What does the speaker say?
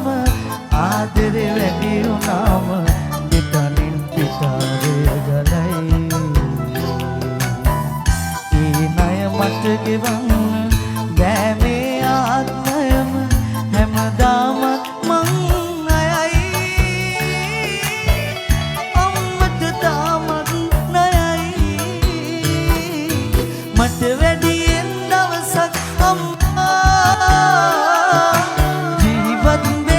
වුණාම ආදරේ වැඩි වුණාම දෙතනින් පිටාරය ගලයි ඒ ණය මට ගෙවන්න බෑ මේ ආත්මයම හැමදාම මං මට වැඩියෙන් දවසක් අම්මා ජීවත්